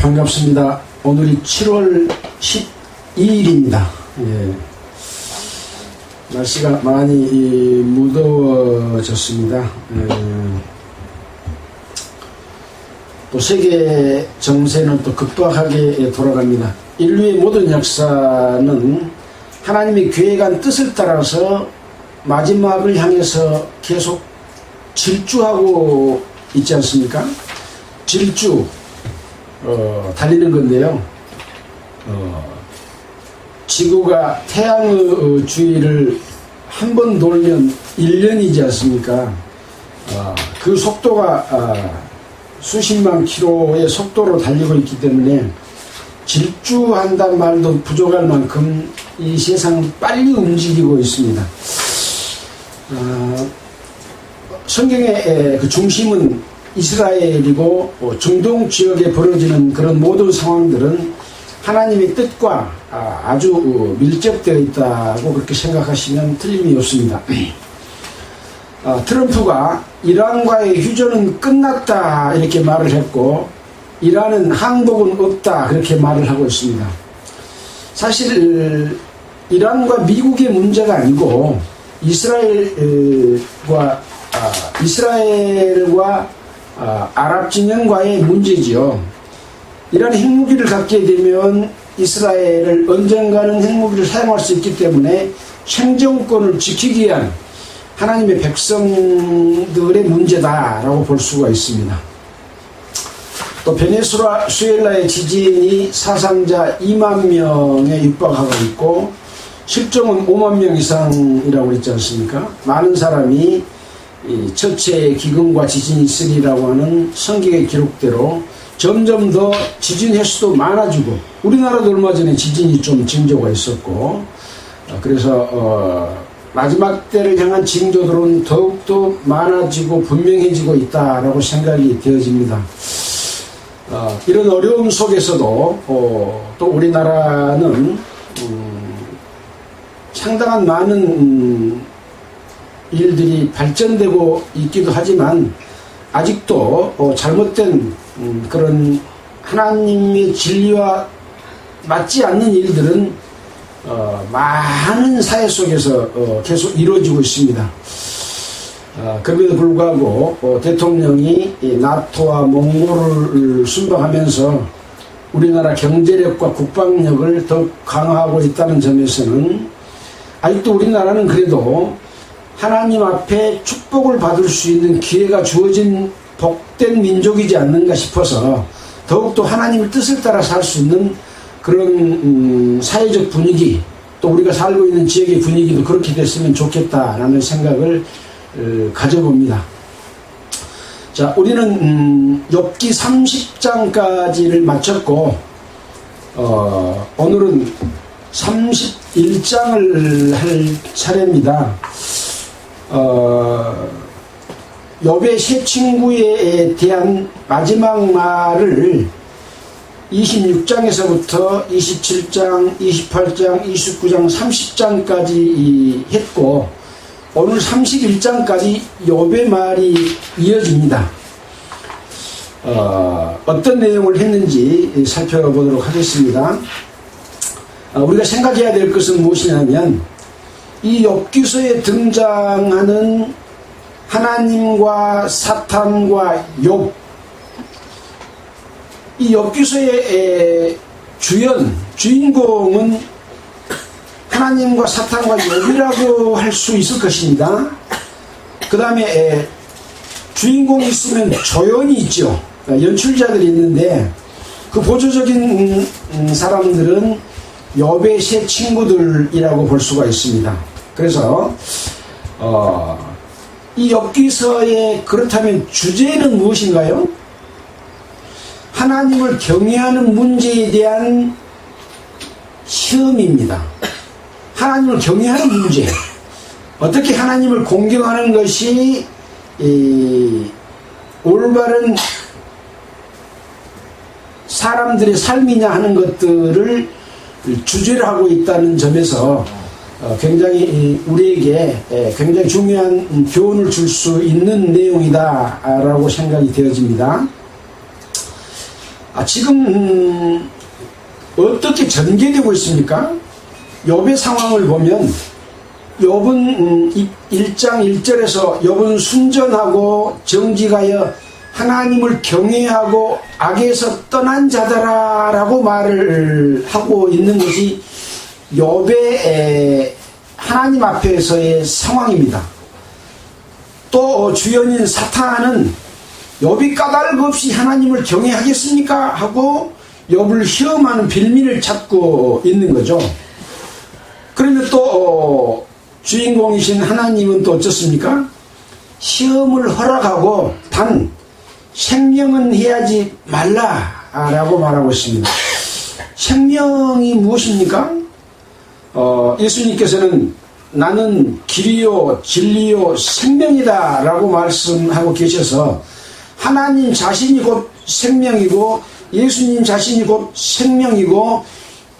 반갑습니다. 오늘이 7월 12일입니다. 예. 날씨가 많이 무더워졌습니다. 또 세계 정세는 또 급박하게 돌아갑니다. 인류의 모든 역사는 하나님의 계획한 뜻을 따라서 마지막을 향해서 계속 질주하고 있지 않습니까? 질주, 달리는 건데요. 지구가 태양의 주위를 한 번 돌면 1년이지 않습니까? 그 속도가 수십만 킬로의 속도로 달리고 있기 때문에 질주한단 말도 부족할 만큼 이 세상은 빨리 움직이고 있습니다. 성경의 그 중심은 이스라엘이고 중동 지역에 벌어지는 그런 모든 상황들은 하나님의 뜻과 아주 밀접되어 있다고 그렇게 생각하시면 틀림이 없습니다. 트럼프가 이란과의 휴전은 끝났다 이렇게 말을 했고 이란은 항복은 없다 그렇게 말을 하고 있습니다. 사실 이란과 미국의 문제가 아니고 이스라엘과 아랍 진영과의 문제지요. 이란 핵무기를 갖게 되면 이스라엘을 언젠가는 핵무기를 사용할 수 있기 때문에 생존권을 지키기 위한 하나님의 백성들의 문제다라고 볼 수가 있습니다. 또 베네수엘라의 지진이 사상자 2만 명에 육박하고 있고 실종은 5만 명 이상이라고 그랬지 않습니까? 많은 사람이 처체에 기근과 지진이 있으리라고 하는 성경의 기록대로 점점 더 지진 횟수도 많아지고 우리나라도 얼마 전에 지진이 좀 징조가 있었고 그래서 마지막 때를 향한 징조들은 더욱더 많아지고 분명해지고 있다라고 생각이 되어집니다. 이런 어려움 속에서도 또 우리나라는 상당한 많은 일들이 발전되고 있기도 하지만 아직도 잘못된 그런 하나님의 진리와 맞지 않는 일들은 많은 사회 속에서 계속 이루어지고 있습니다. 그럼에도 불구하고 대통령이 나토와 몽골을 순방하면서 우리나라 경제력과 국방력을 더 강화하고 있다는 점에서는 아직도 우리나라는 그래도 하나님 앞에 축복을 받을 수 있는 기회가 주어진 복된 민족이지 않는가 싶어서 더욱더 하나님의 뜻을 따라 살 수 있는 그런 사회적 분위기 또 우리가 살고 있는 지역의 분위기도 그렇게 됐으면 좋겠다라는 생각을 가져봅니다. 자, 우리는 욥기 30장까지를 마쳤고 오늘은 31장을 할 차례입니다. 욥의 세 친구에 대한 마지막 말을 26장에서부터 27장, 28장, 29장, 30장까지 했고 오늘 31장까지 욥의 말이 이어집니다. 어떤 내용을 했는지 살펴보도록 하겠습니다. 우리가 생각해야 될 것은 무엇이냐면 이 욥기서에 등장하는 하나님과 사탄과 욥, 이 욥기서의 주인공은 하나님과 사탄과 욥이라고 할 수 있을 것입니다. 그 다음에 주인공이 있으면 조연이 있죠. 연출자들이 있는데 그 보조적인 사람들은 욥의 세 친구들이라고 볼 수가 있습니다. 그래서 이 욥기서의 그렇다면 주제는 무엇인가요? 하나님을 경외하는 문제에 대한 시험입니다. 하나님을 경외하는 문제, 어떻게 하나님을 공경하는 것이 올바른 사람들의 삶이냐 하는 것들을 주제로 하고 있다는 점에서 굉장히 우리에게 굉장히 중요한 교훈을 줄 수 있는 내용이다라고 생각이 되어집니다. 지금 어떻게 전개되고 있습니까? 욥의 상황을 보면 욥은 1장 1절에서 욥은 순전하고 정직하여 하나님을 경외하고 악에서 떠난 자더라 라고 말을 하고 있는 것이 욥의 하나님 앞에서의 상황입니다. 또 주연인 사탄은 욥이 까닭 없이 하나님을 경외하겠습니까? 하고 욥을 시험하는 빌미를 찾고 있는 거죠. 그러면 또 주인공이신 하나님은 또 어쩌습니까? 시험을 허락하고 단 생명은 해야지 말라라고 말하고 있습니다. 생명이 무엇입니까? 예수님께서는 나는 길이요 진리요 생명이다 라고 말씀하고 계셔서 하나님 자신이 곧 생명이고 예수님 자신이 곧 생명이고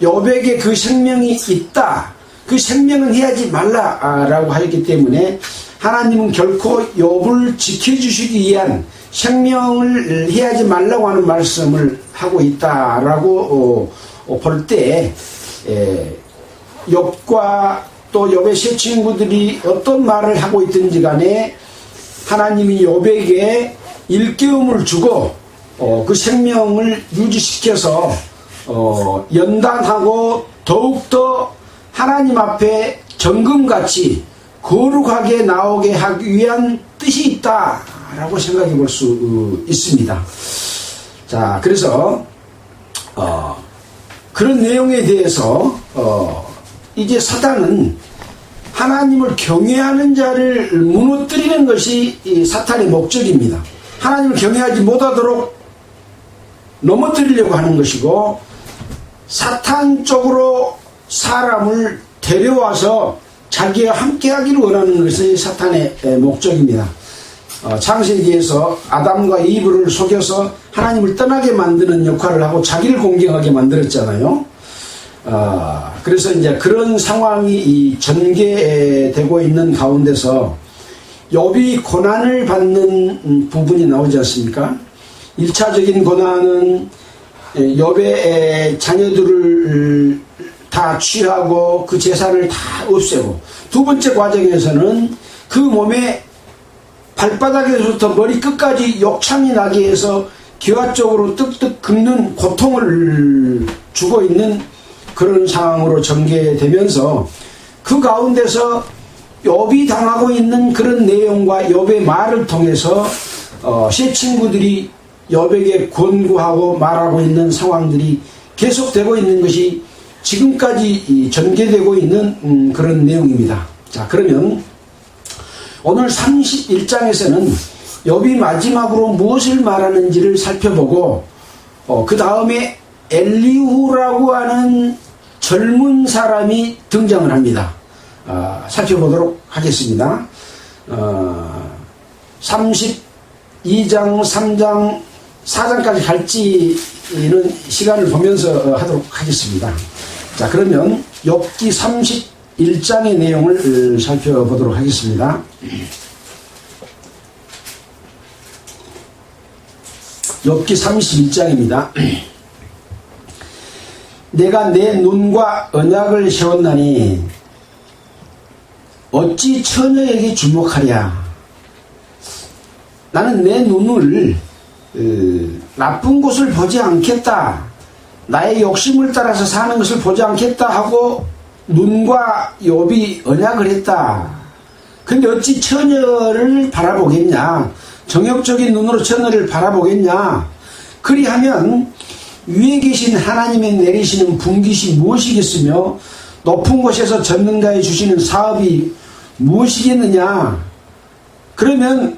욥에게 그 생명이 있다. 그 생명은 해야지 말라라고 하였기 때문에 하나님은 결코 욥을 지켜주시기 위한 생명을 해야지 말라고 하는 말씀을 하고 있다라고 볼 때 욥과 또 욥의 세 친구들이 어떤 말을 하고 있든지 간에 하나님이 욥에게 일깨움을 주고 그 생명을 유지시켜서 연단하고 더욱더 하나님 앞에 정금같이 거룩하게 나오게 하기 위한 뜻이 있다라고 생각해 볼 수 있습니다. 자, 그래서 그런 내용에 대해서 이제 사단은 하나님을 경외하는 자를 무너뜨리는 것이 이 사탄의 목적입니다. 하나님을 경외하지 못하도록 넘어뜨리려고 하는 것이고 사탄 쪽으로 사람을 데려와서 자기와 함께하기를 원하는 것이 사탄의 목적입니다. 창세기에서 아담과 이브를 속여서 하나님을 떠나게 만드는 역할을 하고 자기를 공경하게 만들었잖아요. 그래서 이제 그런 상황이 전개되고 있는 가운데서 욥이 고난을 받는 부분이 나오지 않습니까? 1차적인 고난은 욥의 자녀들을 다 취하고 그 재산을 다 없애고, 두 번째 과정에서는 그 몸에 발바닥에서부터 머리 끝까지 욕창이 나게 해서 기와쪽으로 뜩뜩 긁는 고통을 주고 있는 그런 상황으로 전개되면서 그 가운데서 욥이 당하고 있는 그런 내용과 욥의 말을 통해서 세 친구들이 욥에게 권고하고 말하고 있는 상황들이 계속되고 있는 것이 지금까지 전개되고 있는 그런 내용입니다. 자, 그러면 오늘 31장에서는 욥이 마지막으로 무엇을 말하는지를 살펴보고 그 다음에 엘리후라고 하는 젊은 사람이 등장을 합니다. 살펴보도록 하겠습니다. 32장, 3장, 4장까지 갈지는 시간을 보면서 하도록 하겠습니다. 자, 그러면 욥기 31장의 내용을 살펴보도록 하겠습니다. 욥기 31장입니다. 내가 내 눈과 언약을 세웠나니 어찌 처녀에게 주목하랴. 나는 내 눈을 나쁜 곳을 보지 않겠다, 나의 욕심을 따라서 사는 것을 보지 않겠다 하고 눈과 욥이 언약을 했다. 근데 어찌 처녀를 바라보겠냐, 정욕적인 눈으로 처녀를 바라보겠냐. 그리하면 위에 계신 하나님의 내리시는 분깃이 무엇이겠으며 높은 곳에서 전능자에 주시는 사업이 무엇이겠느냐. 그러면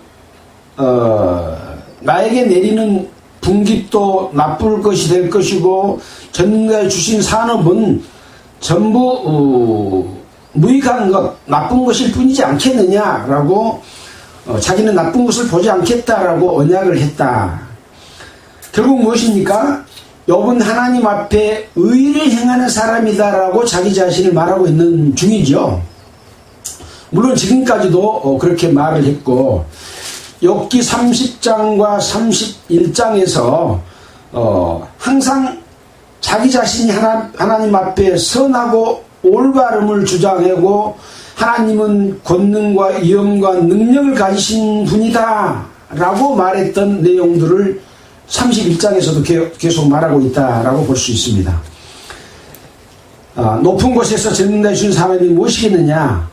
나에게 내리는 분깃도 나쁠 것이 될 것이고 전능자에 주신 산업은 전부 무익한 것, 나쁜 것일 뿐이지 않겠느냐라고 자기는 나쁜 것을 보지 않겠다라고 언약을 했다. 결국 무엇입니까? 욥은 하나님 앞에 의를 행하는 사람이다라고 자기 자신을 말하고 있는 중이죠. 물론 지금까지도 그렇게 말을 했고, 욥기 30장과 31장에서 항상 자기 자신이 하나님 앞에 선하고 올바름을 주장하고 하나님은 권능과 위엄과 능력을 가지신 분이다 라고 말했던 내용들을 31장에서도 계속 말하고 있다라고 볼 수 있습니다. 높은 곳에서 전능자 주신 사람이 무엇이겠느냐?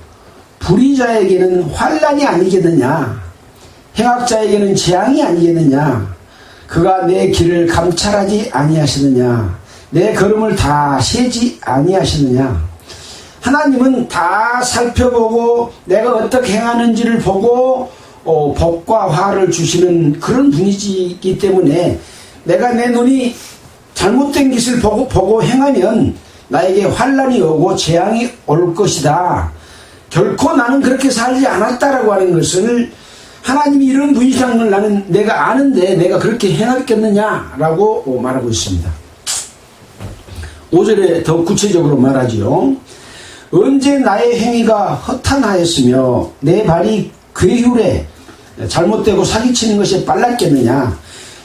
불의자에게는 환난이 아니겠느냐? 행악자에게는 재앙이 아니겠느냐? 그가 내 길을 감찰하지 아니하시느냐? 내 걸음을 다 세지 아니하시느냐? 하나님은 다 살펴보고 내가 어떻게 행하는지를 보고 복과 화를 주시는 그런 분이기 때문에 내가 내 눈이 잘못된 것을 보고 행하면 나에게 환난이 오고 재앙이 올 것이다. 결코 나는 그렇게 살지 않았다라고 하는 것을 하나님이 이런 분이라는 걸 내가 아는데 내가 그렇게 행하겠느냐라고 말하고 있습니다. 5절에 더 구체적으로 말하지요. 언제 나의 행위가 허탄하였으며 내 발이 괴휼에 잘못되고 사기치는 것이 빨랐겠느냐.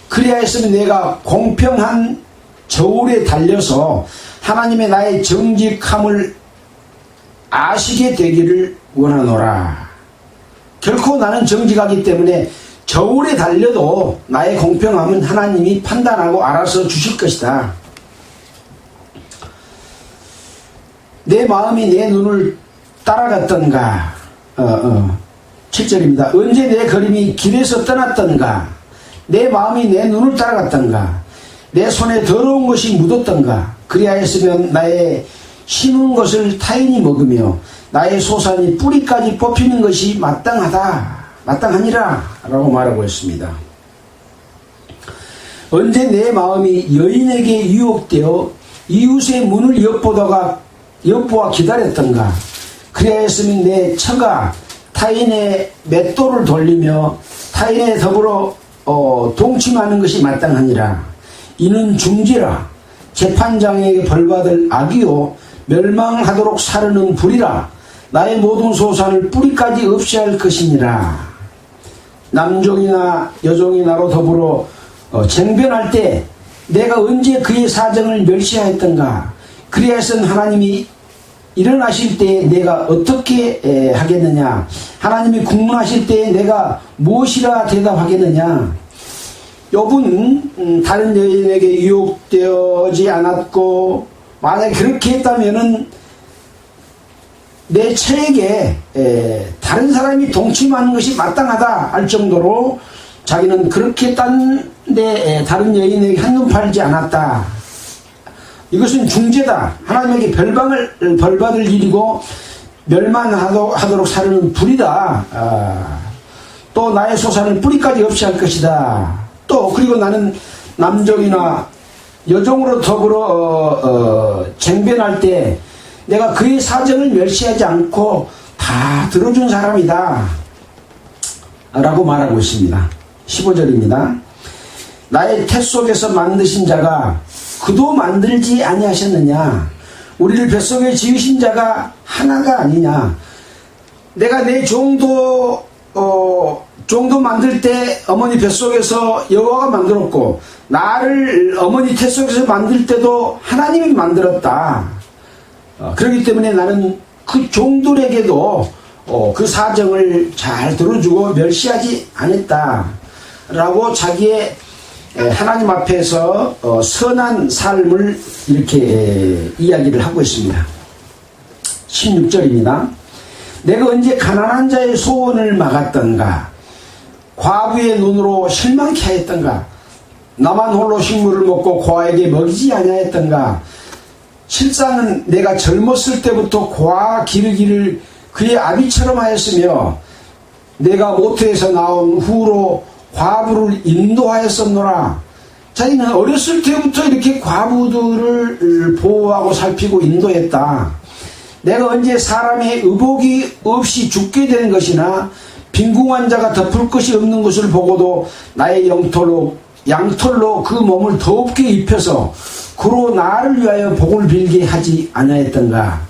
그리하였으면 내가 공평한 저울에 달려서 하나님의 나의 정직함을 아시게 되기를 원하노라. 결코 나는 정직하기 때문에 저울에 달려도 나의 공평함은 하나님이 판단하고 알아서 주실 것이다. 내 마음이 내 눈을 따라갔던가. 7절입니다. 언제 내 걸음이 길에서 떠났던가. 내 마음이 내 눈을 따라갔던가. 내 손에 더러운 것이 묻었던가. 그리하였으면 나의 심은 것을 타인이 먹으며 나의 소산이 뿌리까지 뽑히는 것이 마땅하니라 라고 말하고 있습니다. 언제 내 마음이 여인에게 유혹되어 이웃의 문을 엿보아 기다렸던가. 그리하였으면 내 처가 타인의 맷돌을 돌리며 타인에 더불어 동침하는 것이 마땅하니라. 이는 중지라. 재판장에게 벌받을 악이요 멸망하도록 사르는 불이라. 나의 모든 소산을 뿌리까지 없이 할 것이니라. 남종이나 여종이 나로 더불어 쟁변할 때 내가 언제 그의 사정을 멸시하였던가. 그리하여서 하나님이 일어나실 때 내가 어떻게 하겠느냐. 하나님이 국문하실 때 내가 무엇이라 대답하겠느냐. 욥은 다른 여인에게 유혹되지 않았고 만약에 그렇게 했다면은 내 처에게 다른 사람이 동침하는 것이 마땅하다 할 정도로 자기는 그렇게 했다는데 다른 여인에게 한눈 팔지 않았다. 이것은 중죄다. 하나님에게 벌받을 일이고 멸망하도록 사르는 불이다. 또 나의 소산을 뿌리까지 없이 할 것이다. 또 그리고 나는 남종이나 여종으로 더불어 쟁변할 때 내가 그의 사정을 멸시하지 않고 다 들어준 사람이다 라고 말하고 있습니다. 15절입니다. 나의 태 속에서 만드신 자가 그도 만들지 아니하셨느냐. 우리를 뱃속에 지으신 자가 하나가 아니냐. 내가 내 종도 만들 때 어머니 뱃속에서 여호와가 만들었고 나를 어머니 태 속에서 만들 때도 하나님이 만들었다. 그렇기 때문에 나는 그 종들에게도 그 사정을 잘 들어주고 멸시하지 않았다 라고 자기의 하나님 앞에서 선한 삶을 이렇게 이야기를 하고 있습니다. 16절입니다. 내가 언제 가난한 자의 소원을 막았던가. 과부의 눈으로 실망케 하였던가. 나만 홀로 식물을 먹고 고아에게 먹이지 아니하였던가. 실상은 내가 젊었을 때부터 고아 기르기를 그의 아비처럼 하였으며 내가 모태에서 나온 후로 과부를 인도하였었노라. 자기는 어렸을 때부터 이렇게 과부들을 보호하고 살피고 인도했다. 내가 언제 사람의 의복이 없이 죽게 된 것이나 빈궁한 자가 덮을 것이 없는 것을 보고도 나의 양털로 그 몸을 더웁게 입혀서 그로 나를 위하여 복을 빌게 하지 아니하였던가.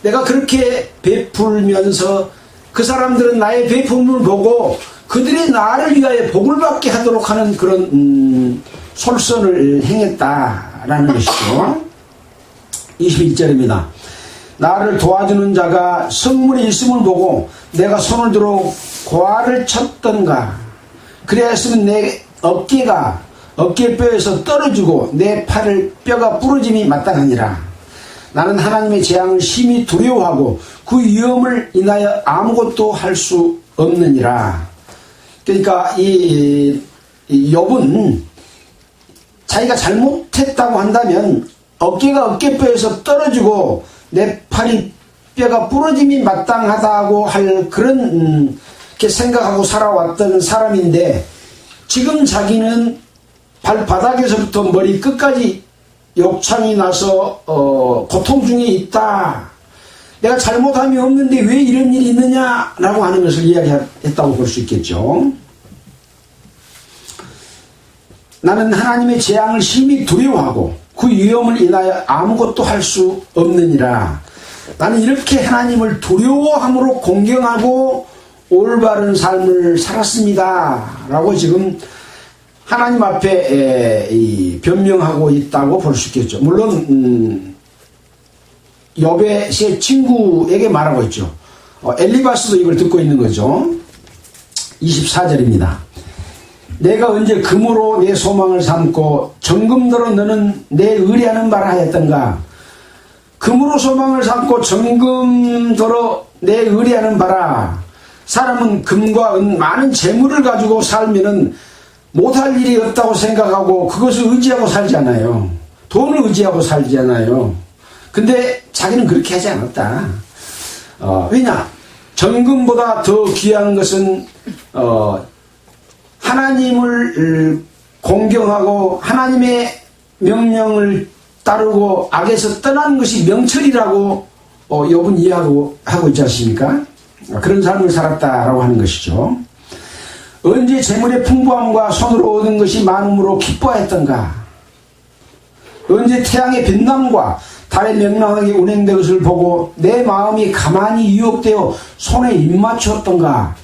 내가 그렇게 베풀면서 그 사람들은 나의 베품을 보고 그들이 나를 위하여 복을 받게 하도록 하는 그런 솔선을 행했다라는 것이죠. 21절입니다. 나를 도와주는 자가 성문에 있음을 보고 내가 손을 들어 고아를 쳤던가. 그래야했으면 내 어깨뼈에서 떨어지고 내 팔을 뼈가 부러짐이 마땅하니라. 나는 하나님의 재앙을 심히 두려워하고 그 위험을 인하여 아무것도 할 수 없느니라. 그러니까 이 욥은 자기가 잘못했다고 한다면 어깨뼈에서 떨어지고 내 팔이 뼈가 부러짐이 마땅하다고 할 그런 게 생각하고 살아왔던 사람인데, 지금 자기는 발바닥에서부터 머리 끝까지 욕창이 나서 고통 중에 있다. 내가 잘못함이 없는데 왜 이런 일이 있느냐라고 하는 것을 이야기했다고 볼 수 있겠죠. 나는 하나님의 재앙을 심히 두려워하고 그 위험을 인하여 아무것도 할 수 없느니라. 나는 이렇게 하나님을 두려워함으로 공경하고 올바른 삶을 살았습니다 라고 지금 하나님 앞에 변명하고 있다고 볼 수 있겠죠. 물론 욥의 세 친구에게 말하고 있죠. 엘리바스도 이걸 듣고 있는 거죠. 24절입니다. 내가 언제 금으로 내 소망을 삼고 정금으로 너는 내 의뢰하는 바라 하였던가. 금으로 소망을 삼고 정금으로 내 의뢰하는 바라. 사람은 금과 은 많은 재물을 가지고 살면은 못할 일이 없다고 생각하고 그것을 의지하고 살잖아요. 돈을 의지하고 살잖아요. 근데 자기는 그렇게 하지 않았다. 왜냐? 정금보다 더 귀한 것은 하나님을 공경하고 하나님의 명령을 따르고 악에서 떠나는 것이 명철이라고 욥은 이해하고 있지 않습니까? 그런 삶을 살았다라고 하는 것이죠. 언제 재물의 풍부함과 손으로 얻은 것이 많음으로 기뻐했던가. 언제 태양의 빛남과 달의 명랑하게 운행된 것을 보고 내 마음이 가만히 유혹되어 손에 입맞추었던가.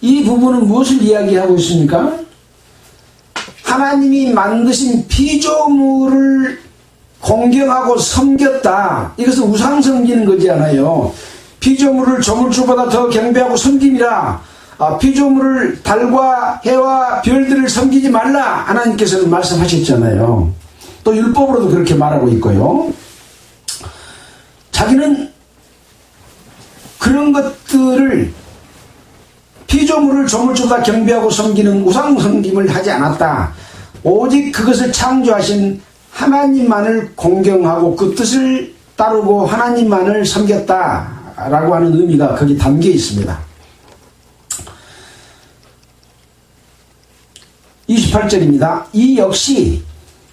이 부분은 무엇을 이야기하고 있습니까? 하나님이 만드신 피조물을 공경하고 섬겼다. 이것은 우상 섬기는 거잖아요. 피조물을 조물주보다 더 경배하고 섬김이라. 피조물을 달과 해와 별들을 섬기지 말라. 하나님께서는 말씀하셨잖아요. 또 율법으로도 그렇게 말하고 있고요. 자기는 그런 것들을 피조물을 조물주보다 경배하고 섬기는 우상 섬김을 하지 않았다. 오직 그것을 창조하신 하나님만을 공경하고 그 뜻을 따르고 하나님만을 섬겼다라고 하는 의미가 거기 담겨 있습니다. 28절입니다. 이 역시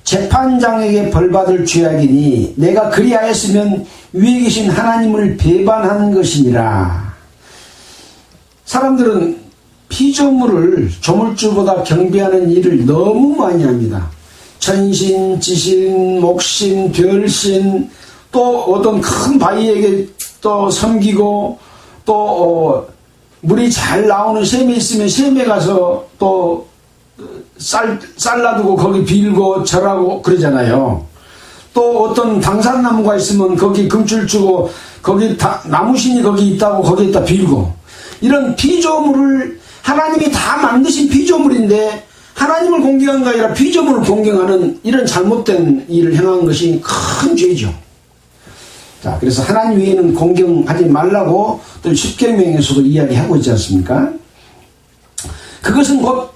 재판장에게 벌받을 죄악이니 내가 그리하였으면 위에 계신 하나님을 배반한 것이니라. 사람들은 피조물을 조물주보다 경배하는 일을 너무 많이 합니다. 천신, 지신, 목신, 별신, 또 어떤 큰 바위에게 또 섬기고, 또 물이 잘 나오는 샘이 있으면 샘에 가서 또 쌀 놔두고 거기 빌고 절하고 그러잖아요. 또 어떤 당산나무가 있으면 거기 금줄 주고 거기 나무신이 거기 있다고 거기에다 빌고. 이런 피조물을 하나님이 다 만드신 피조물인데 하나님을 공경한 게 아니라 피조물을 공경하는 이런 잘못된 일을 행한 것이 큰 죄죠. 자, 그래서 하나님 외에는 공경하지 말라고 또 십계명에서도 이야기하고 있지 않습니까? 그것은 곧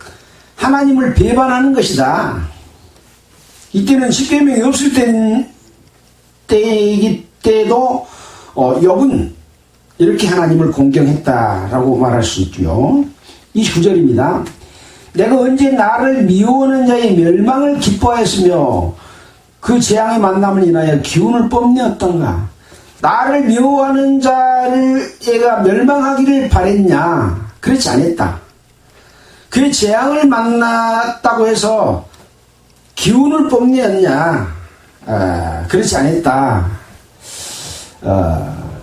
하나님을 배반하는 것이다. 이때는 십계명이 없을 때이기 때도 욥은 이렇게 하나님을 공경했다라고 말할 수 있고요. 29절입니다. 내가 언제 나를 미워하는 자의 멸망을 기뻐하였으며 그 재앙의 만남을 인하여 기운을 뽐내었던가. 나를 미워하는 자를 얘가 멸망하기를 바랬냐? 그렇지 않았다. 그의 재앙을 만났다고 해서 기운을 뽐내었냐? 그렇지 않았다.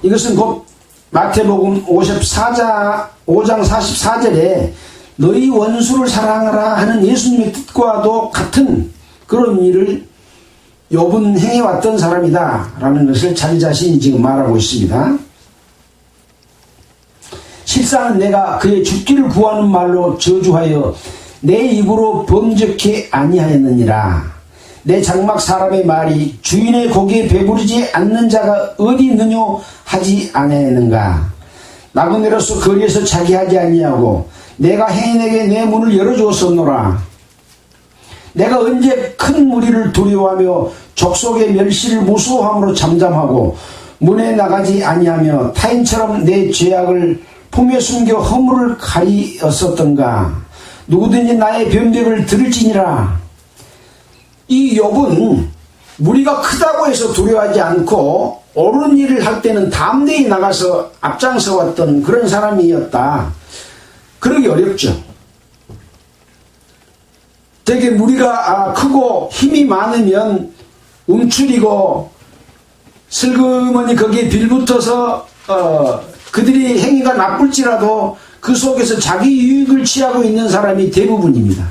이것은 곧 마태복음 5장 44절에 너희 원수를 사랑하라 하는 예수님의 뜻과도 같은 그런 일을 욥은 행해왔던 사람이다 라는 것을 자기 자신이 지금 말하고 있습니다. 실상은 내가 그의 죽기를 구하는 말로 저주하여 내 입으로 범죄케 아니하였느니라. 내 장막 사람의 말이 주인의 고기에 배부르지 않는 자가 어디 있느뇨 하지 아니하였는가. 나그네로서 거리에서 자기하지 아니하고 내가 해인에게 내 문을 열어주었었노라. 내가 언제 큰 무리를 두려워하며 족속의 멸시를 무서워함으로 잠잠하고 문에 나가지 아니하며 타인처럼 내 죄악을 품에 숨겨 허물을 가리었었던가. 누구든지 나의 변명을 들을지니라. 이 욥은 무리가 크다고 해서 두려워하지 않고 옳은 일을 할 때는 담대히 나가서 앞장서 왔던 그런 사람이었다. 그러기 어렵죠. 되게 무리가 크고 힘이 많으면 움츠리고 슬그머니 거기에 빌붙어서 그들이 행위가 나쁠지라도 그 속에서 자기 유익을 취하고 있는 사람이 대부분입니다.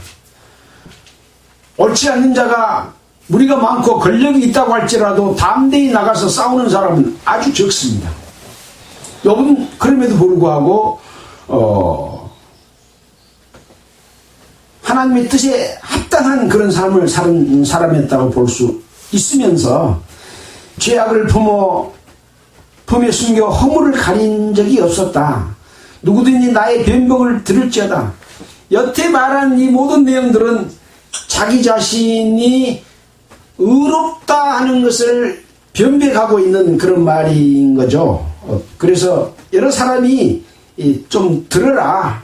옳지 않는 자가 무리가 많고 권력이 있다고 할지라도 담대히 나가서 싸우는 사람은 아주 적습니다. 욥은 그럼에도 불구하고 하나님의 뜻에 합당한 그런 삶을 사는 사람이었다고 볼 수 있으면서 죄악을 품에 숨겨 허물을 가린 적이 없었다. 누구든지 나의 변명을 들을지어다. 여태 말한 이 모든 내용들은 자기 자신이 의롭다 하는 것을 변백하고 있는 그런 말인 거죠. 그래서 여러 사람이 좀 들어라.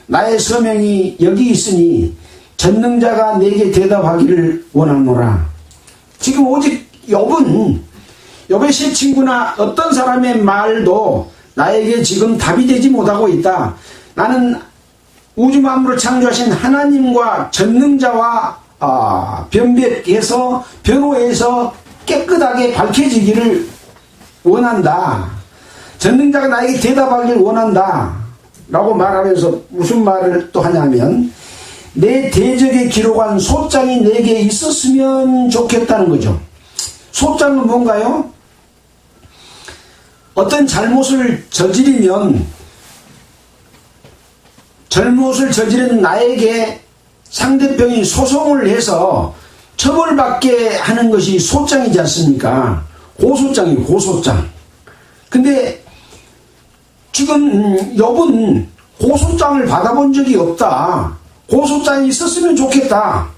나의 서명이 여기 있으니 전능자가 내게 대답하기를 원하노라. 지금 오직 욥의 세 친구나 어떤 사람의 말도 나에게 지금 답이 되지 못하고 있다. 나는 우주 만물을 창조하신 하나님과 전능자와 변호해서 깨끗하게 밝혀지기를 원한다. 전능자가 나에게 대답하기를 원한다 라고 말하면서 무슨 말을 또 하냐면 내 대적에 기록한 소장이 내게 있었으면 좋겠다는 거죠. 소장은 뭔가요? 어떤 잘못을 저지르면 잘못을 저지른 나에게 상대편이 소송을 해서 처벌받게 하는 것이 소장이지 않습니까? 고소장이에요. 고소장. 근데 지금 욥은 고소장을 받아본 적이 없다. 고소장이 있었으면 좋겠다.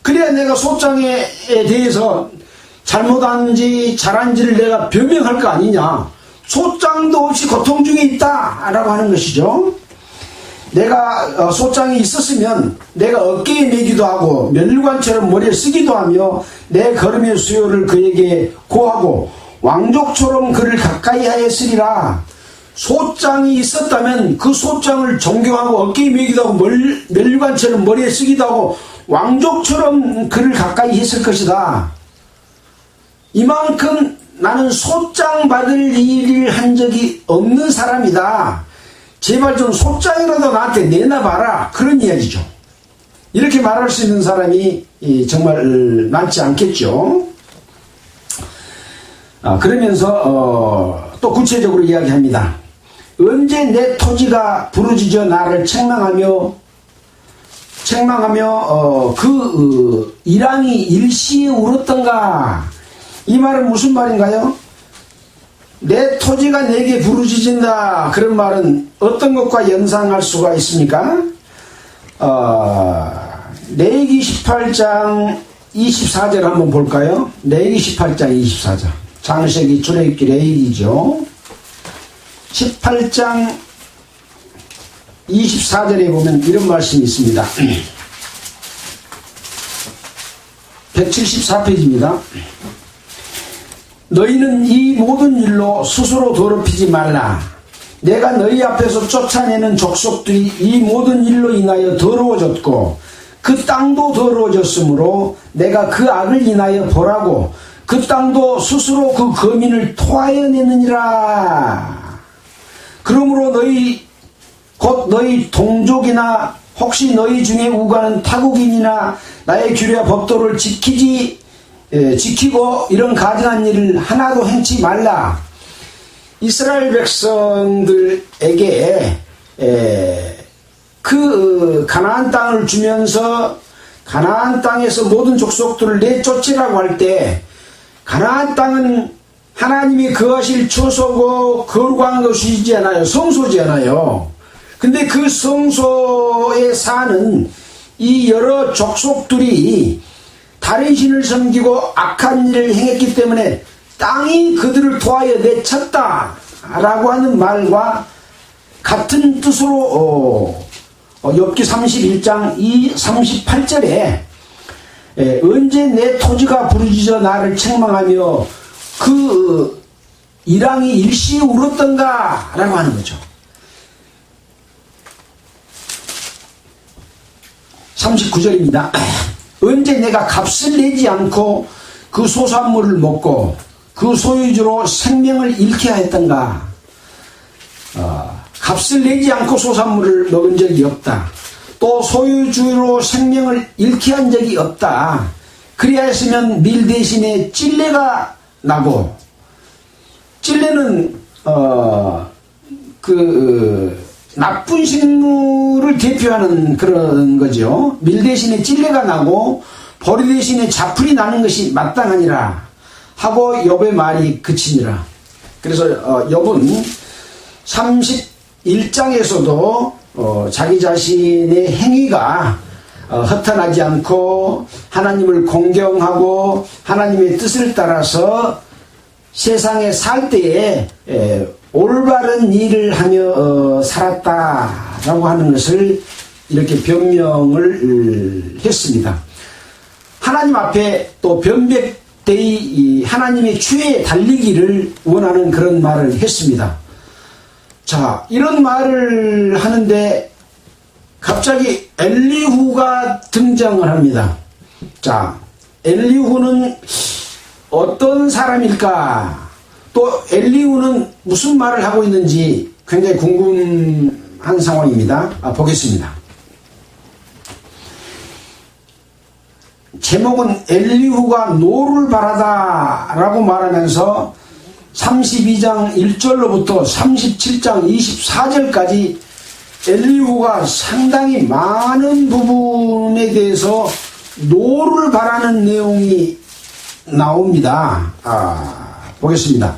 그래야 내가 소장에 대해서 잘못한지 잘한지를 내가 변명할 거 아니냐. 소장도 없이 고통 중에 있다 라고 하는 것이죠. 내가 소장이 있었으면 내가 어깨에 메기도 하고 면류관처럼 머리에 쓰기도 하며 내 걸음의 수요를 그에게 고하고 왕족처럼 그를 가까이 하였으리라. 소장이 있었다면 그 소장을 존경하고 어깨에 메기도 하고 면류관처럼 머리에 쓰기도 하고 왕족처럼 그를 가까이 했을 것이다. 이만큼 나는 소장 받을 일을 한 적이 없는 사람이다. 제발 좀 소장이라도 나한테 내놔봐라. 그런 이야기죠. 이렇게 말할 수 있는 사람이 정말 많지 않겠죠. 그러면서 또 구체적으로 이야기합니다. 언제 내 토지가 부르짖어 나를 책망하며 그 이랑이 일시에 울었던가. 이 말은 무슨 말인가요? 내 토지가 내게 부르짖는다. 그런 말은 어떤 것과 연상할 수가 있습니까? 레위기 18장 24절 한번 볼까요? 레위기 18장 24절. 창세기 출애굽기 레위기죠. 18장 24절에 보면 이런 말씀이 있습니다. 174페이지입니다. 너희는 이 모든 일로 스스로 더럽히지 말라. 내가 너희 앞에서 쫓아내는 족속들이 이 모든 일로 인하여 더러워졌고 그 땅도 더러워졌으므로 내가 그 악을 인하여 벌하고 그 땅도 스스로 그 거민을 토하여 내느니라. 그러므로 너희 곧 너희 동족이나 혹시 너희 중에 우가는 타국인이나 나의 규례와 법도를 지키고 이런 가증한 일을 하나도 행치 말라. 이스라엘 백성들에게 그 가나안 땅을 주면서 가나안 땅에서 모든 족속들을 내쫓으라고 할 때 가나안 땅은 하나님이 거하실 처소고 거룩한 것이지 않아요. 성소지 않아요. 근데 그 성소에 사는 이 여러 족속들이 다른 신을 섬기고 악한 일을 행했기 때문에 땅이 그들을 도하여 내쳤다 라고 하는 말과 같은 뜻으로 욥기 31장 38절에 언제 내 토지가 부르짖어 나를 책망하며 그 이랑이 일시 울었던가 라고 하는 거죠. 39절입니다. 언제 내가 값을 내지 않고 그 소산물을 먹고 그 소유주로 생명을 잃게 하였던가. 값을 내지 않고 소산물을 먹은 적이 없다. 또 소유주로 생명을 잃게 한 적이 없다. 그리하였으면 밀 대신에 찔레가 나고, 찔레는 나쁜 식물을 대표하는 그런 거죠. 밀 대신에 찔레가 나고 보리 대신에 자풀이 나는 것이 마땅하니라 하고 욥의 말이 그치니라. 그래서 욥은 31장에서도 자기 자신의 행위가 허탄하지 않고 하나님을 공경하고 하나님의 뜻을 따라서 세상에 살 때에 올바른 일을 하며 살았다라고 하는 것을 이렇게 변명을 했습니다. 하나님 앞에 또 변백되이 하나님의 추에 달리기를 원하는 그런 말을 했습니다. 자, 이런 말을 하는데 갑자기 엘리후가 등장을 합니다. 자, 엘리후는 어떤 사람일까? 또 엘리후는 무슨 말을 하고 있는지 굉장히 궁금한 상황입니다. 보겠습니다. 제목은 엘리후가 노를 바라다 라고 말하면서 32장 1절로부터 37장 24절까지 엘리후가 상당히 많은 부분에 대해서 노를 바라는 내용이 나옵니다. 보겠습니다.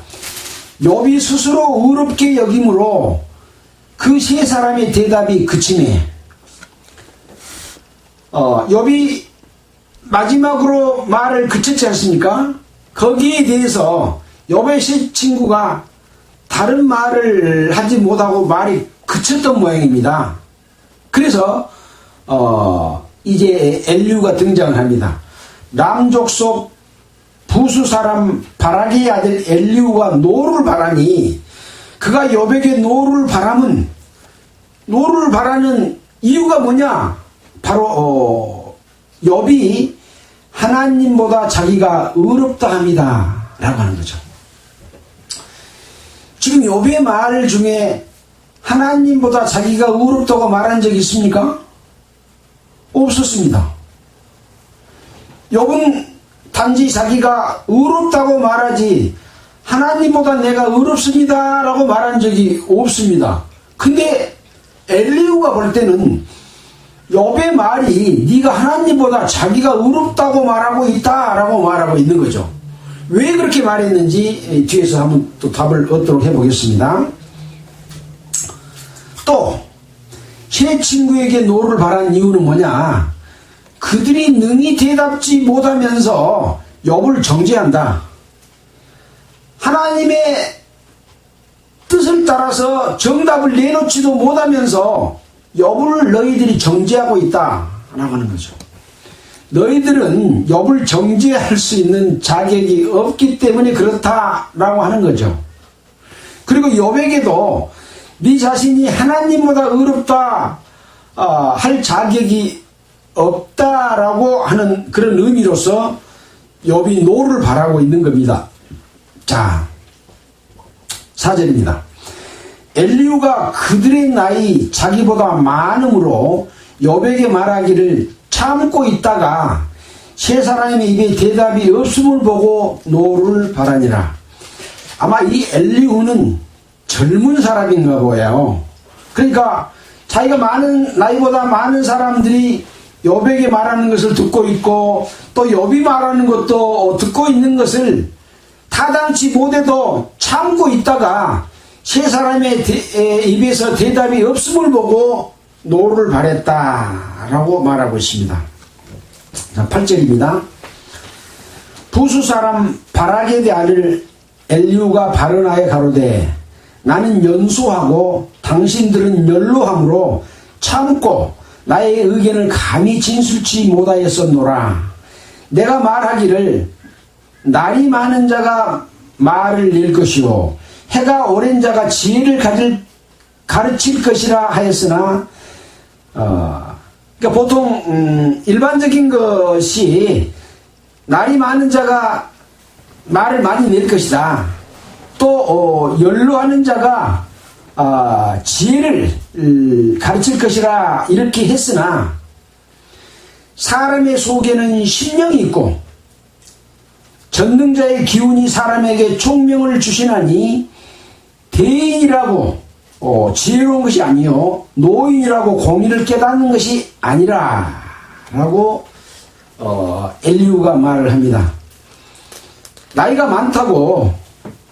욥이 스스로 의롭게 여김으로 그 세 사람의 대답이 그치네. 욥이 마지막으로 말을 그쳤지 않습니까? 거기에 대해서 욥의 세 친구가 다른 말을 하지 못하고 말이 그쳤던 모양입니다. 그래서 이제 엘리후가 등장을 합니다. 람 족속 부수 사람 바라기의 아들 엘리후가 노를 바라니 그가 욥에게 노를 바라는 이유가 뭐냐? 바로 욥이 하나님보다 자기가 의롭다 합니다 라고 하는 거죠. 지금 욥의 말 중에 하나님보다 자기가 의롭다고 말한 적이 있습니까? 없었습니다. 욥은 단지 자기가 의롭다고 말하지 하나님보다 내가 의롭습니다 라고 말한 적이 없습니다. 근데 엘리후가 볼 때는 욥의 말이 네가 하나님보다 자기가 의롭다고 말하고 있다 라고 말하고 있는 거죠. 왜 그렇게 말했는지 뒤에서 한번 또 답을 얻도록 해보겠습니다. 또 세 친구에게 노를 바란 이유는 뭐냐? 그들이 능히 대답지 못하면서 욥을 정죄한다. 하나님의 뜻을 따라서 정답을 내놓지도 못하면서 욥을 너희들이 정죄하고 있다 라고 하는 거죠. 너희들은 욥을 정죄할 수 있는 자격이 없기 때문에 그렇다라고 하는 거죠. 그리고 욥에게도 네 자신이 하나님보다 의롭다 할 자격이 없다라고 하는 그런 의미로서 욥이 노를 바라고 있는 겁니다. 자, 4절입니다. 엘리후가 그들의 나이 자기보다 많음으로 욥에게 말하기를 참고 있다가 세 사람의 입에 대답이 없음을 보고 노를 바라니라. 아마 이 엘리후는 젊은 사람인가 보여요. 그러니까 자기가 나이보다 많은 사람들이 욥에게 말하는 것을 듣고 있고 또 욥이 말하는 것도 듣고 있는 것을 타당치 못해도 참고 있다가 세 사람의 입에서 대답이 없음을 보고 노를 바랬다라고 말하고 있습니다. 자, 8절입니다. 부수 사람 바락에 대하를 엘리후가 발언하여 가로되 나는 연소하고 당신들은 연로함으로 참고 나의 의견을 감히 진술치 못하였었노라. 내가 말하기를 날이 많은 자가 말을 낼 것이요 해가 오랜 자가 지혜를 가르칠 것이라 하였으나 그러니까 보통 일반적인 것이 날이 많은 자가 말을 많이 낼 것이다. 또 연로하는 자가 지혜를 가르칠 것이라 이렇게 했으나 사람의 속에는 신령이 있고 전능자의 기운이 사람에게 총명을 주시나니 대인이라고 지혜로운 것이 아니요 노인이라고 공의를 깨닫는 것이 아니라 라고 엘리후가 말을 합니다. 나이가 많다고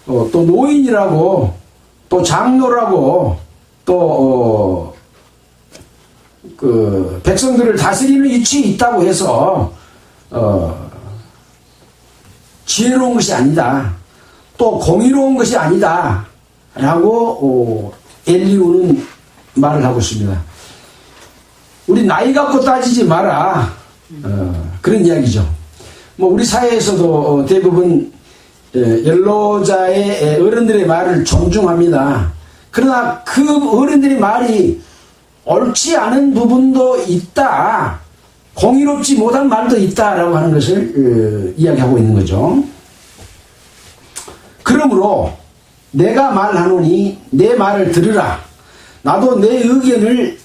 또 노인이라고 또 장로라고 또 그 백성들을 다스리는 위치에 있다고 해서 지혜로운 것이 아니다. 또 공의로운 것이 아니다. 라고 엘리후는 말을 하고 있습니다. 우리 나이 갖고 따지지 마라. 그런 이야기죠. 뭐 우리 사회에서도 대부분 연로자의 어른들의 말을 존중합니다. 그러나 그 어른들의 말이 옳지 않은 부분도 있다. 공의롭지 못한 말도 있다라고 하는 것을 이야기하고 있는 거죠. 그러므로 내가 말하노니 내 말을 들으라. 나도 내 의견을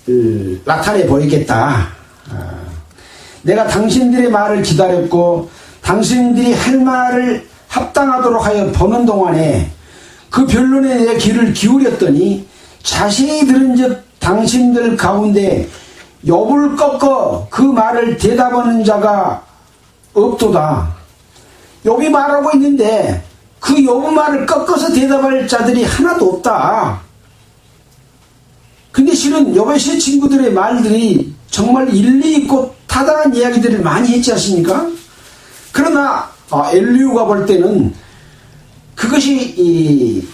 나타내 보이겠다. 내가 당신들의 말을 기다렸고 당신들이 할 말을 합당하도록 하여 보는 동안에 그 변론에 내 귀를 기울였더니 자세히 들은즉 당신들 가운데 욥을 꺾어 그 말을 대답하는 자가 없도다. 욥이 말하고 있는데 그 욥의 말을 꺾어서 대답할 자들이 하나도 없다. 근데 실은 욥의 세 친구들의 말들이 정말 일리 있고 타당한 이야기들을 많이 했지 않습니까? 그러나 엘리후가 볼 때는 그것이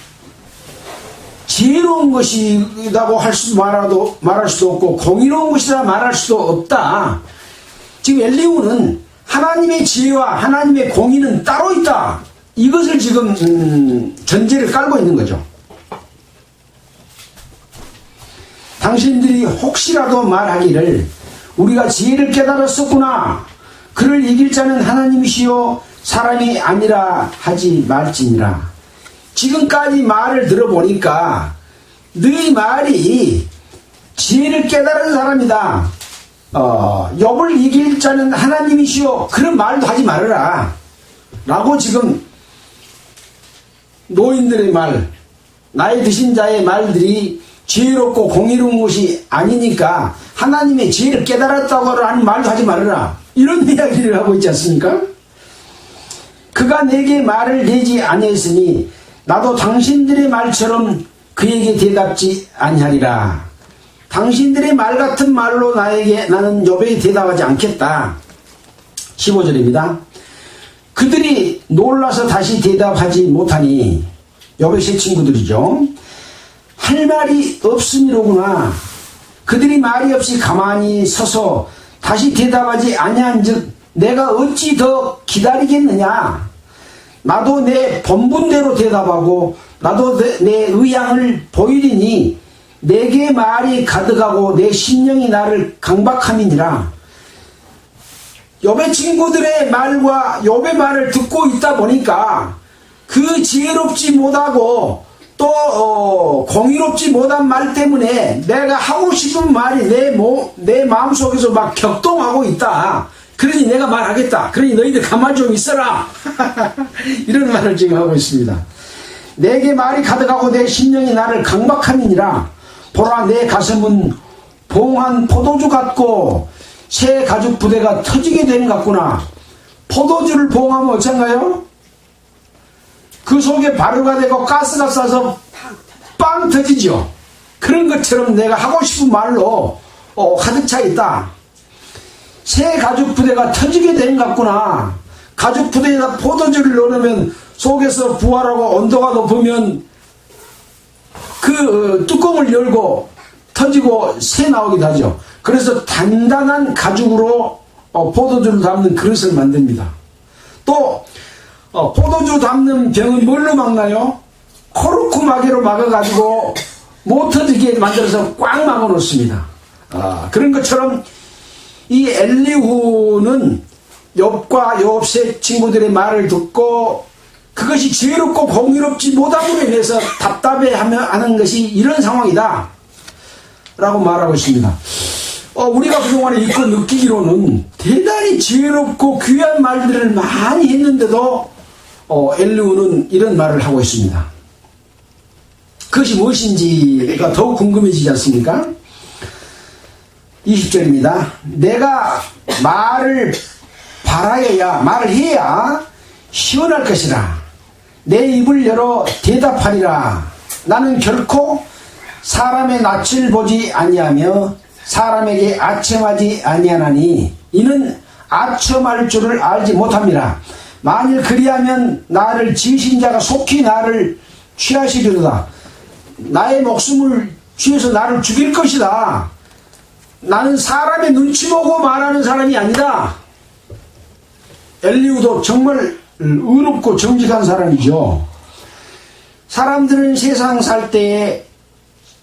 지혜로운 것이라고 말할 수도 없고 공의로운 것이라 말할 수도 없다. 지금 엘리후는 하나님의 지혜와 하나님의 공의는 따로 있다. 이것을 지금 전제를 깔고 있는 거죠. 당신들이 혹시라도 말하기를 우리가 지혜를 깨달았었구나. 그를 이길 자는 하나님이시요 사람이 아니라 하지 말지니라. 지금까지 말을 들어보니까 너희 말이 지혜를 깨달은 사람이다. 욥을 이길 자는 하나님이시요 그런 말도 하지 말아라. 라고 지금 노인들의 말, 나이 드신 자의 말들이 지혜롭고 공의로운 것이 아니니까 하나님의 지혜를 깨달았다고 하는 말도 하지 말아라. 이런 이야기를 하고 있지 않습니까? 그가 내게 말을 내지 아니했으니 나도 당신들의 말처럼 그에게 대답지 아니하리라. 당신들의 말 같은 말로 나는 욥에게 대답하지 않겠다. 15절입니다. 그들이 놀라서 다시 대답하지 못하니 욥의 세 친구들이죠. 할 말이 없음이로구나. 그들이 말이 없이 가만히 서서 다시 대답하지 아니한즉 내가 어찌 더 기다리겠느냐. 나도 내 본분대로 대답하고 나도 내 의향을 보이리니 내게 말이 가득하고 내 심령이 나를 강박함이니라. 욥의 친구들의 말과 욥의 말을 듣고 있다 보니까 그 지혜롭지 못하고 또 공의롭지 못한 말 때문에 내가 하고 싶은 말이 내 마음속에서 막 격동하고 있다. 그러니 내가 말하겠다. 그러니 너희들 가만히 좀 있어라. 이런 말을 지금 하고 있습니다. 내게 말이 가득하고 내 심령이 나를 강박함이니라. 보라, 내 가슴은 봉한 포도주 같고 새 가죽 부대가 터지게 되는 것 같구나. 포도주를 봉하면 어쩐가요? 그 속에 발효가 되고 가스가 싸서 빵 터지죠. 그런 것처럼 내가 하고 싶은 말로 가득 차 있다. 새 가죽 부대가 터지게 되는 것 같구나. 가죽 부대에다 포도주를 넣으면 속에서 부활하고 온도가 높으면 그 뚜껑을 열고 터지고 새 나오기도 하죠. 그래서 단단한 가죽으로 포도주를 담는 그릇을 만듭니다. 또 포도주 담는 병은 뭘로 막나요? 코르크 마개로 막아가지고 못 터지게 만들어서 꽉 막아 놓습니다. 그런 것처럼 이 엘리후는 욥과 욥의 친구들의 말을 듣고 그것이 지혜롭고 공의롭지 못함으로 인해서 답답해하는 것이 이런 상황이다 라고 말하고 있습니다. 우리가 그동안에 읽고 느끼기로는 대단히 지혜롭고 귀한 말들을 많이 했는데도 엘리후는 이런 말을 하고 있습니다. 그것이 무엇인지가 더욱 궁금해지지 않습니까? 20절입니다. 내가 말을 해야 시원할 것이라. 내 입을 열어 대답하리라. 나는 결코 사람의 낯을 보지 아니하며 사람에게 아첨하지 아니하나니 이는 아첨할 줄을 알지 못함이라. 만일 그리하면 나를 지으신 자가 속히 나를 취하시리로다. 나의 목숨을 취해서 나를 죽일 것이다. 나는 사람의 눈치 보고 말하는 사람이 아니다. 엘리후도 정말 의롭고 정직한 사람이죠. 사람들은 세상 살 때에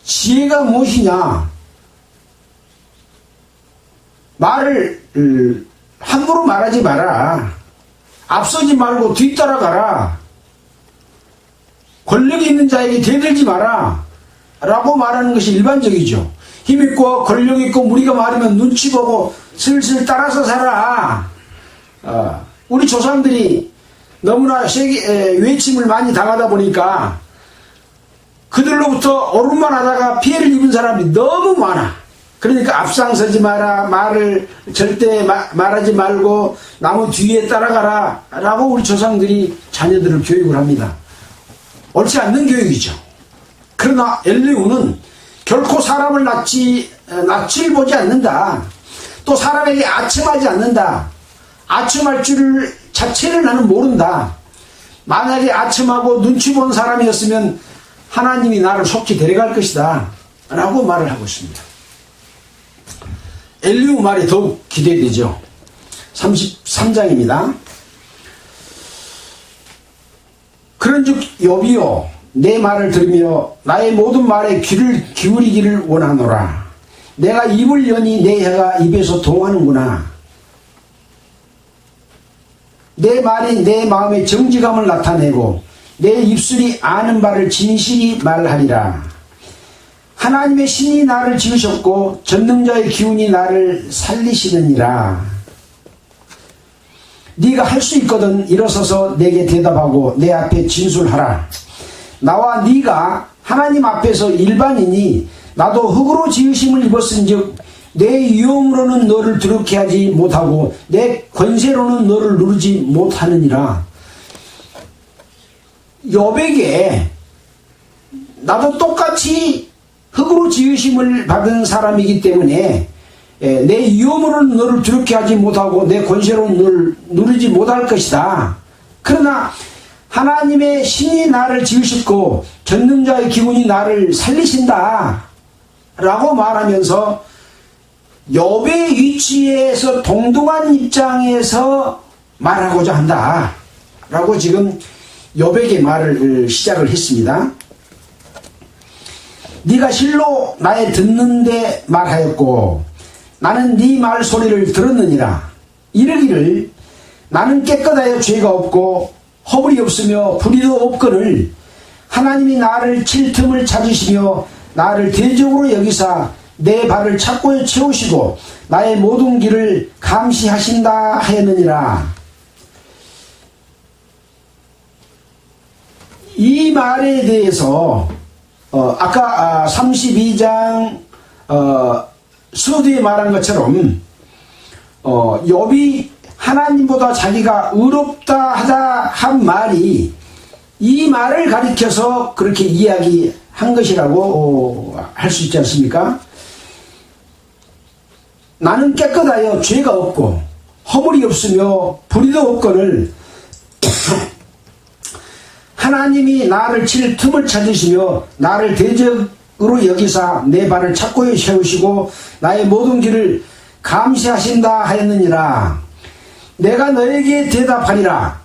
지혜가 무엇이냐? 말을 함부로 말하지 마라. 앞서지 말고 뒤따라가라. 권력이 있는 자에게 대들지 마라. 라고 말하는 것이 일반적이죠. 힘있고 권력있고 우리가 말하면 눈치 보고 슬슬 따라서 살아. 우리 조상들이 너무나 외침을 많이 당하다 보니까 그들로부터 옳은만 하다가 피해를 입은 사람이 너무 많아. 그러니까 앞장서지 마라. 말을 절대 말하지 말고 나무 뒤에 따라가라 라고 우리 조상들이 자녀들을 교육을 합니다. 옳지 않는 교육이죠. 그러나 엘리후는 결코 사람을 낯을 보지 않는다. 또 사람에게 아첨하지 않는다. 아첨할 줄을 자체를 나는 모른다. 만약에 아첨하고 눈치 본 사람이었으면 하나님이 나를 속히 데려갈 것이다 라고 말을 하고 있습니다. 엘리후 말이 더욱 기대되죠. 33장입니다. 그런즉 욥이여 내 말을 들으며 나의 모든 말에 귀를 기울이기를 원하노라. 내가 입을 여니 내 혀가 입에서 동하는구나. 내 말이 내 마음의 정직함을 나타내고 내 입술이 아는 바를 진실이 말하리라. 하나님의 신이 나를 지으셨고 전능자의 기운이 나를 살리시느니라. 네가 할 수 있거든 일어서서 내게 대답하고 내 앞에 진술하라. 나와 네가 하나님 앞에서 일반이니 나도 흙으로 지으심을 입었은즉 내 유형으로는 너를 두렵게 하지 못하고 내 권세로는 너를 누르지 못하느니라. 욥에게 나도 똑같이 흙으로 지으심을 받은 사람이기 때문에 내 위험으로는 너를 두렵게 하지 못하고 내 권세로는 너를 누르지 못할 것이다. 그러나 하나님의 신이 나를 지으셨고 전능자의 기운이 나를 살리신다 라고 말하면서 욥의 위치에서 동등한 입장에서 말하고자 한다 라고 지금 욥에게 말을 시작을 했습니다. 네가 실로 나의 듣는데 말하였고 나는 네 말소리를 들었느니라. 이르기를 나는 깨끗하여 죄가 없고 허물이 없으며 불의도 없거늘 하나님이 나를 칠 틈을 찾으시며 나를 대적으로 여기사 내 발을 착고에 채우시고 나의 모든 길을 감시하신다 하였느니라. 이 말에 대해서 아까 32장 서두에 말한 것처럼 욥이 하나님보다 자기가 의롭다 하다 한 말이 이 말을 가리켜서 그렇게 이야기한 것이라고 할 수 있지 않습니까? 나는 깨끗하여 죄가 없고 허물이 없으며 불의도 없거늘 하나님이 나를 칠 틈을 찾으시며 나를 대적으로 여기사 내 발을 착고에 세우시고 나의 모든 길을 감시하신다 하였느니라. 내가 너에게 대답하리라.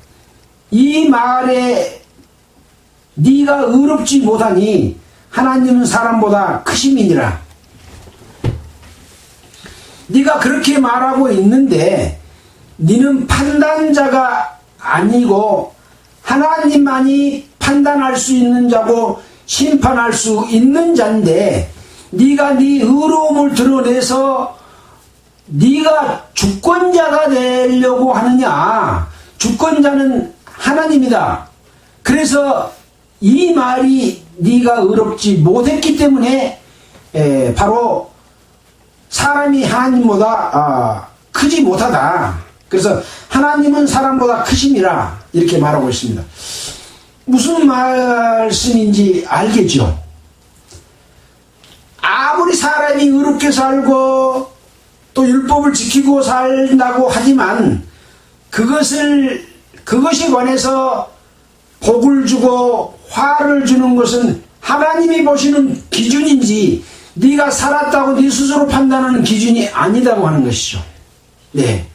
이 말에 네가 의롭지 못하니 하나님은 사람보다 크심이니라. 네가 그렇게 말하고 있는데 네는 판단자가 아니고 하나님만이 판단할 수 있는 자고 심판할 수 있는 자인데 네가 네 의로움을 드러내서 네가 주권자가 되려고 하느냐. 주권자는 하나님이다. 그래서 이 말이 네가 의롭지 못했기 때문에 바로 사람이 하나님보다 크지 못하다. 그래서 하나님은 사람보다 크심이라 이렇게 말하고 있습니다. 무슨 말씀인지 알겠죠? 아무리 사람이 의롭게 살고 또 율법을 지키고 산다고 하지만 그것이 관해서 복을 주고 화를 주는 것은 하나님이 보시는 기준인지 네가 살았다고 네 스스로 판단하는 기준이 아니다고 하는 것이죠. 네.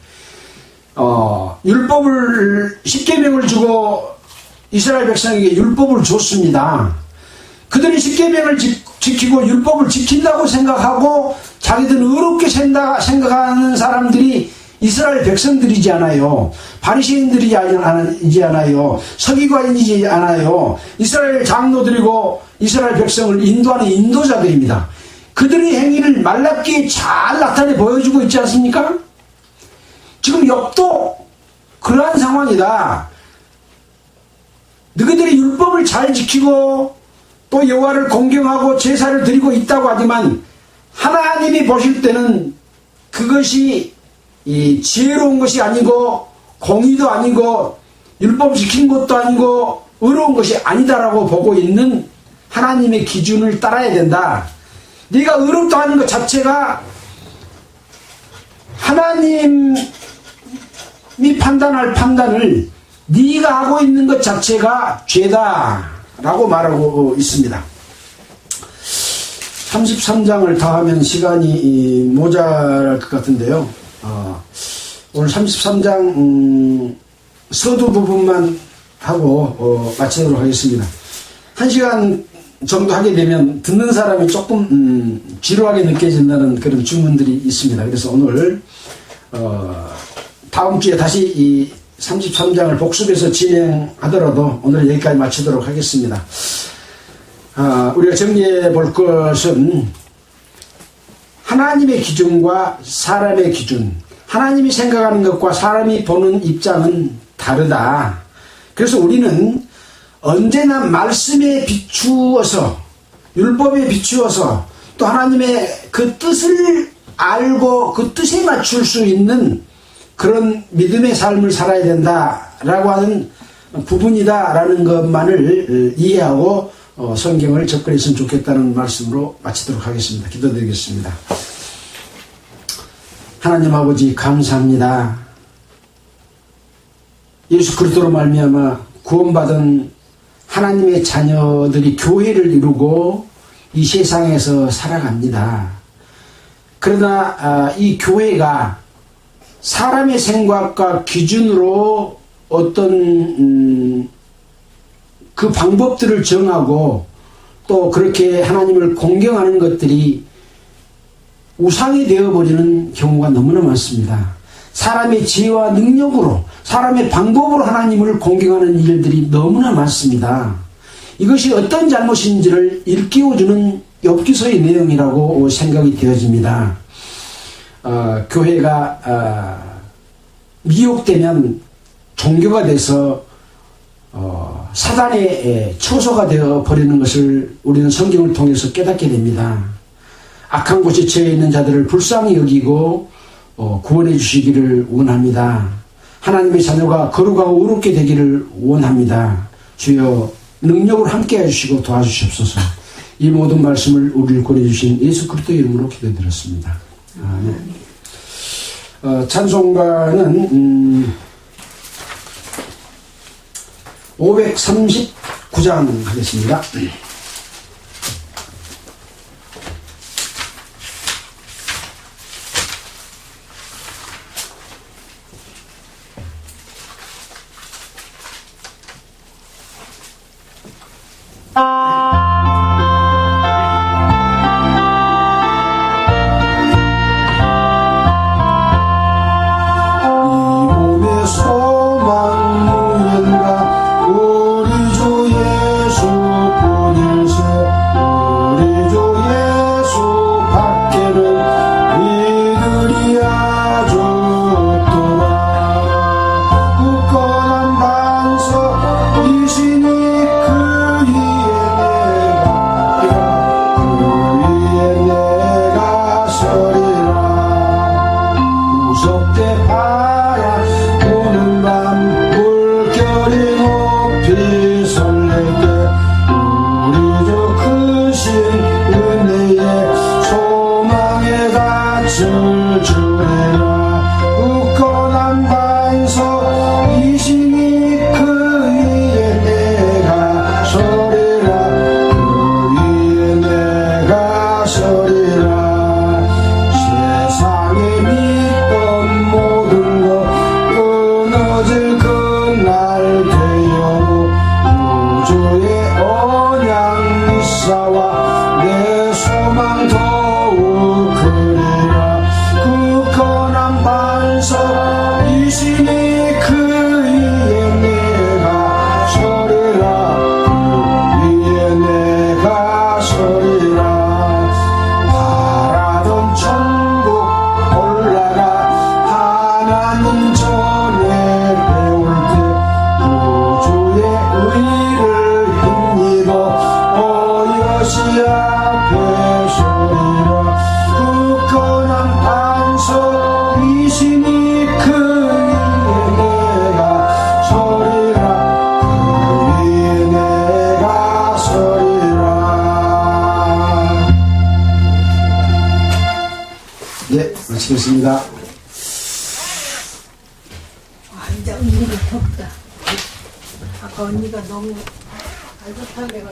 율법을 10계명을 주고 이스라엘 백성에게 율법을 줬습니다. 그들이 10계명을 지키고 율법을 지킨다고 생각하고 자기들은 의롭게 생각하는 사람들이 이스라엘 백성들이지 않아요. 바리새인들이지 않아요. 서기관이지 않아요. 이스라엘 장로들이고 이스라엘 백성을 인도하는 인도자들입니다. 그들의 행위를 말랍게 잘 나타내 보여주고 있지 않습니까? 지금 욥도 그러한 상황이다. 너희들이 율법을 잘 지키고 또 여호와를 공경하고 제사를 드리고 있다고 하지만 하나님이 보실 때는 그것이 지혜로운 것이 아니고 공의도 아니고 율법 지킨 것도 아니고 의로운 것이 아니다라고 보고 있는 하나님의 기준을 따라야 된다. 네가 의롭다 하는 것 자체가 하나님이 판단할 판단을 네가 하고 있는 것 자체가 죄다라고 말하고 있습니다. 33장을 다 하면 시간이 모자랄 것 같은데요. 오늘 33장 서두 부분만 하고 마치도록 하겠습니다. 1시간 정도 하게 되면 듣는 사람이 조금 지루하게 느껴진다는 그런 주문들이 있습니다. 그래서 오늘 다음 주에 다시 이 33장을 복습해서 진행하더라도 오늘 여기까지 마치도록 하겠습니다. 우리가 정리해 볼 것은 하나님의 기준과 사람의 기준, 하나님이 생각하는 것과 사람이 보는 입장은 다르다. 그래서 우리는 언제나 말씀에 비추어서, 율법에 비추어서 또 하나님의 그 뜻을 알고 그 뜻에 맞출 수 있는 그런 믿음의 삶을 살아야 된다라고 하는 부분이다라는 것만을 이해하고 성경을 접근했으면 좋겠다는 말씀으로 마치도록 하겠습니다. 기도드리겠습니다. 하나님 아버지 감사합니다. 예수 그리스도로 말미암아 구원받은 하나님의 자녀들이 교회를 이루고 이 세상에서 살아갑니다. 그러나 이 교회가 사람의 생각과 기준으로 어떤 그 방법들을 정하고 또 그렇게 하나님을 공경하는 것들이 우상이 되어버리는 경우가 너무나 많습니다. 사람의 지혜와 능력으로, 사람의 방법으로 하나님을 공경하는 일들이 너무나 많습니다. 이것이 어떤 잘못인지를 일깨워주는 욥기서의 내용이라고 생각이 되어집니다. 교회가 미혹되면 종교가 돼서 사단의 처소가 되어 버리는 것을 우리는 성경을 통해서 깨닫게 됩니다. 악한 곳에 처해 있는 자들을 불쌍히 여기고 구원해 주시기를 원합니다. 하나님의 자녀가 거룩하고 의롭게 되기를 원합니다. 주여 능력으로 함께 해주시고 도와주시옵소서. 이 모든 말씀을 우리를 권해주신 예수 그리스도의 이름으로 기도드렸습니다. 아멘. 찬송가는 539장 하겠습니다. 마치겠습니다. 이제 언니가 덥다. 아까 언니가 너무 알듯하게